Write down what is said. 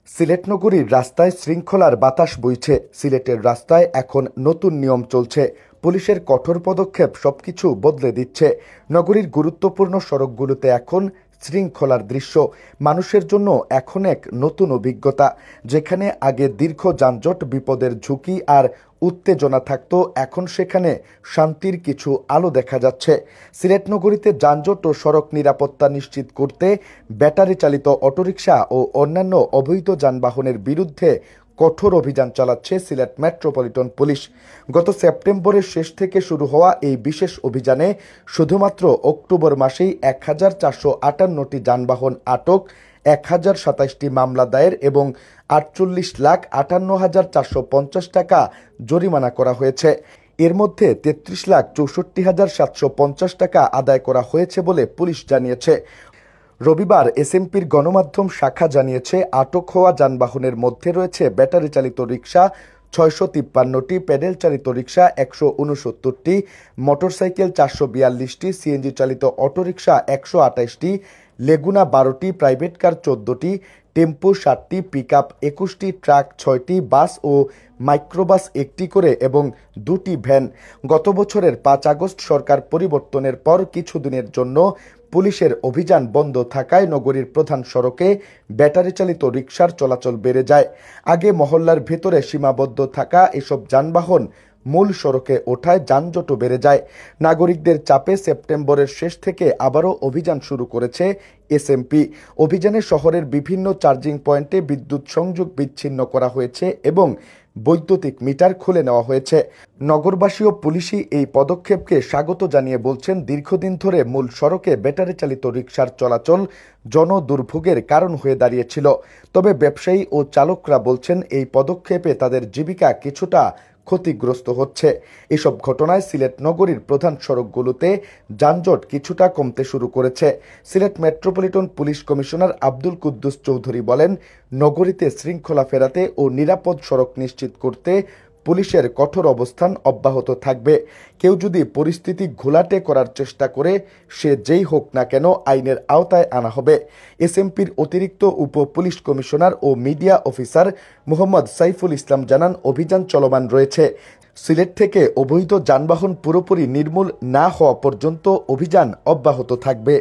সিলেট নগরীর রাস্তায় শৃঙ্খলার বাতাস বইছে। সিলেটের রাস্তায় এখন নতুন নিয়ম চলছে। পুলিশের কঠোর পদক্ষেপ সবকিছু বদলে দিচ্ছে। নগরীর গুরুত্বপূর্ণ সড়কগুলোতে এখন শৃঙ্খলার দৃশ্য। মানুষের জন্য এখন এক নতুন অভিজ্ঞতা। যেখানে আগে দীর্ঘ যানজট, বিপদের ঝুঁকি আর উত্তেজনা থাকত, এখন সেখানে শান্তির কিছু আলো দেখা যাচ্ছে। সিলেট নগরীতে যানজট ও সড়ক নিরাপত্তা নিশ্চিত করতে ব্যাটারি চালিত অটোরিকশা ও অন্যান্য অবৈধ যানবাহনের বিরুদ্ধে কঠোর অভিযান চালাচ্ছে সিলেট মেট্রোপলিটন পুলিশ। গত সেপ্টেম্বরের শেষ থেকে শুরু হওয়া এই বিশেষ অভিযানে শুধুমাত্র অক্টোবর মাসেই 1458টি যানবাহন আটক, 1027টি মামলা দায়ের এবং 48,58,450 টাকা জরিমানা করা হয়েছে। এর মধ্যে 33,64,750 টাকা আদায় করা হয়েছে বলে পুলিশ জানিয়েছে। রবিবার এসএমপির গণমাধ্যম শাখা জানিয়েছে, আটক হওয়া যানবাহনের মধ্যে রয়েছে ব্যাটারি চালিত রিকশা 653টি, প্যাডেল চালিত রিকশা 169টি, মোটরসাইকেল 442টি, সিএনজি চালিত অটোরিকশা 128টি, লেগুনা 12টি, প্রাইভেট কার 14টি, টেম্পো 7টি, পিকআপ 21টি, ট্রাক 6টি, বাস ও মাইক্রোবাস 1টি করে এবং 2টি ভ্যান। গত বছরের 5 আগস্ট সরকার পরিবর্তনের পর কিছুদিনের জন্য পুলিশের অভিযান বন্ধ থাকায় নগরীর প্রধান সড়কে ব্যাটারি চালিত রিকশার চলাচল বেড়ে যায়। আগে মহল্লার ভেতরে সীমাবদ্ধ থাকা এসব যানবাহন মূল সড়কে ওঠায় যানজটও বেড়ে যায়। নাগরিকদের চাপে সেপ্টেম্বরের শেষ থেকে আবারও অভিযান শুরু করেছে এসএমপি। অভিযানে শহরের বিভিন্ন চার্জিং পয়েন্টে বিদ্যুৎ সংযোগ বিচ্ছিন্ন করা হয়েছে এবং বৈদ্যুতিক মিটার খুলে নেওয়া হয়েছে। নগরবাসী ও পুলিশই এই পদক্ষেপকে স্বাগত জানিয়ে বলছেন, দীর্ঘদিন ধরে মূল সড়কে ব্যাটারি চালিত রিকশার চলাচল জনদুর্ভোগের কারণ হয়ে দাঁড়িয়েছিল। তবে ব্যবসায়ী ও চালকরা বলছেন, এই পদক্ষেপে তাদের জীবিকা কিছুটা ক্ষতিগ্রস্ত হচ্ছে। এসব ঘটনায় সিলেট নগরীর প্রধান সড়কগুলোতে যানজট কিছুটা কমতে শুরু করেছে। Sylhet metropolitan police commissioner Abdul Quddus Chowdhury বলেন, নগরীতে শৃঙ্খলা ফেরাতে ও নিরাপদ সড়ক নিশ্চিত করতে পুলিশের কঠোর অবস্থান অব্যাহত থাকবে। কেউ যদি পরিস্থিতি ঘোলাটে করার চেষ্টা করে, সে যেই হোক না কেন আইনের আওতায় আনা হবে। এসএমপির অতিরিক্ত উপ পুলিশ কমিশনার ও মিডিয়া অফিসার মোহাম্মদ সাইফুল ইসলাম জানান, অভিযান চলমান রয়েছে। সিলেট থেকে অবৈধ যানবাহন পুরোপুরি নির্মূল না হওয়া পর্যন্ত অভিযান অব্যাহত থাকবে।